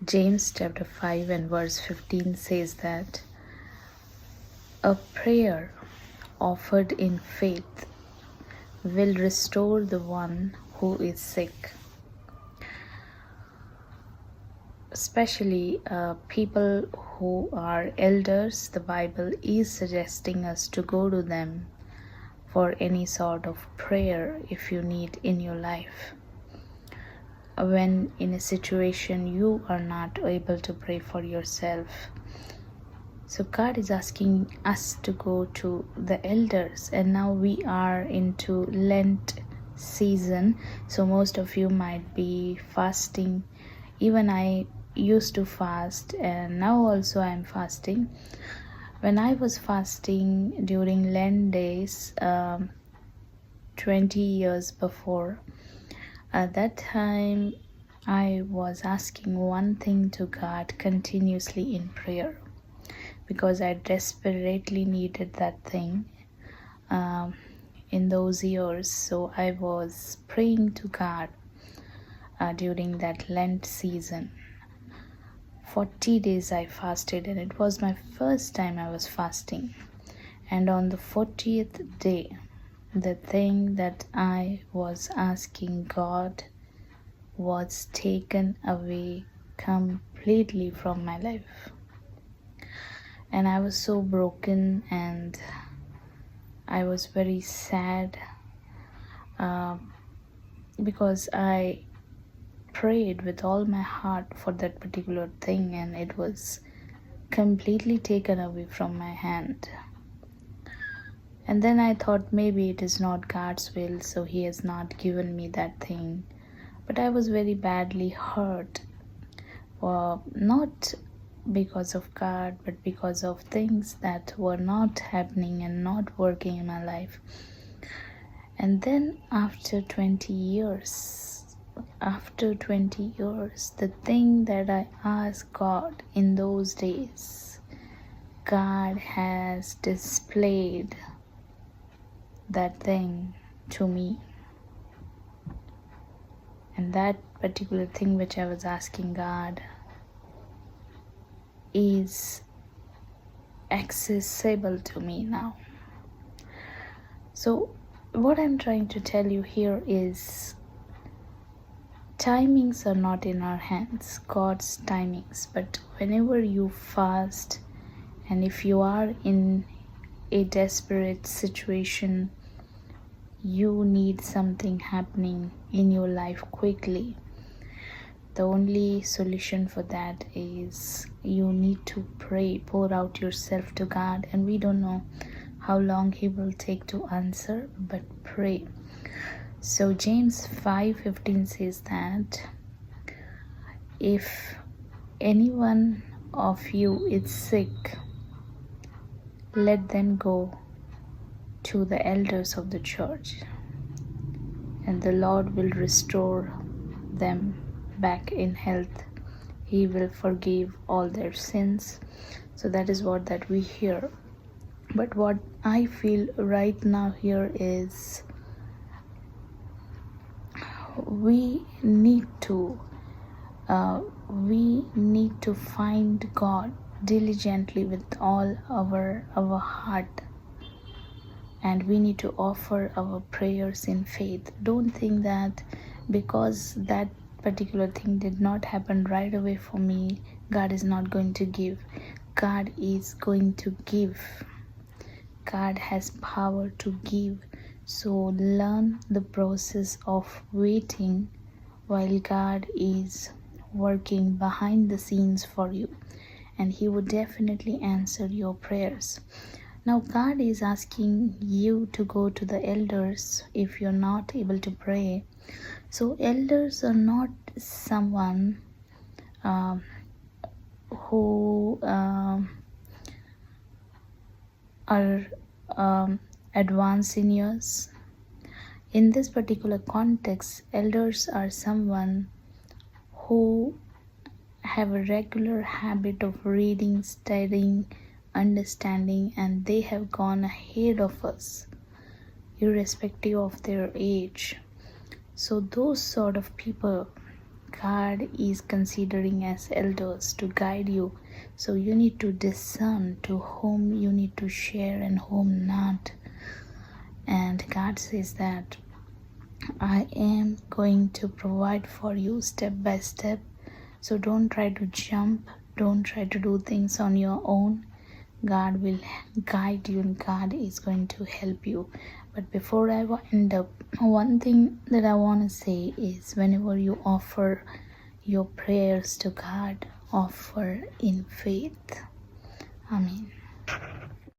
James chapter 5 and verse 15 says that a prayer offered in faith will restore the one who is sick. Especially people who are elders, the Bible is suggesting us to go to them for any sort of prayer if you need in your life. When in a situation you are not able to pray for yourself. So God is asking us to go to the elders, and now we are into Lent season. So most of you might be fasting. Even I used to fast, and now also I am fasting. When I was fasting during Lent days, 20 years before, at that time I was asking one thing to God continuously in prayer, because I desperately needed that thing in those years. So I was praying to God during that Lent season. 40 days I fasted, and it was my first time I was fasting. And on the 40th day, the thing that I was asking God was taken away completely from my life. And I was so broken, and I was very sad because I prayed with all my heart for that particular thing, and it was completely taken away from my hand. And then I thought maybe it is not God's will, so He has not given me that thing. But I was very badly hurt, not because of God, but because of things that were not happening and not working in my life. And then after 20 years, the thing that I asked God in those days, God has displayed that thing to me. And that particular thing which I was asking God is accessible to me now. So what I'm trying to tell you here is, timings are not in our hands, God's timings. But whenever you fast, and if you are in a desperate situation, you need something happening in your life quickly, the only solution for that is you need to pray, pour out yourself to God. And we don't know how long He will take to answer, but pray. So James 5:15 says that if any one of you is sick, let them go to the elders of the church, and the Lord will restore them back in health. He will forgive all their sins. So that is what that we hear. But what I feel right now here is, we need to find God diligently with all our heart, and we need to offer our prayers in faith. Don't think that because that particular thing did not happen right away for me, God is not going to give. God is going to give. God has power to give. So learn the process of waiting while God is working behind the scenes for you, and He would definitely answer your prayers. Now God is asking you to go to the elders if you're not able to pray. So elders are not someone who are advanced in years. In this particular context, elders are someone who have a regular habit of reading, studying, understanding, and they have gone ahead of us, irrespective of their age. So those sort of people God is considering as elders to guide you. So you need to discern to whom you need to share and whom not. And God says that I am going to provide for you step by step. So don't try to jump. Don't try to do things on your own. God will guide you and God is going to help you. But before I end up, one thing that I want to say is whenever you offer your prayers to God, offer in faith. Amen.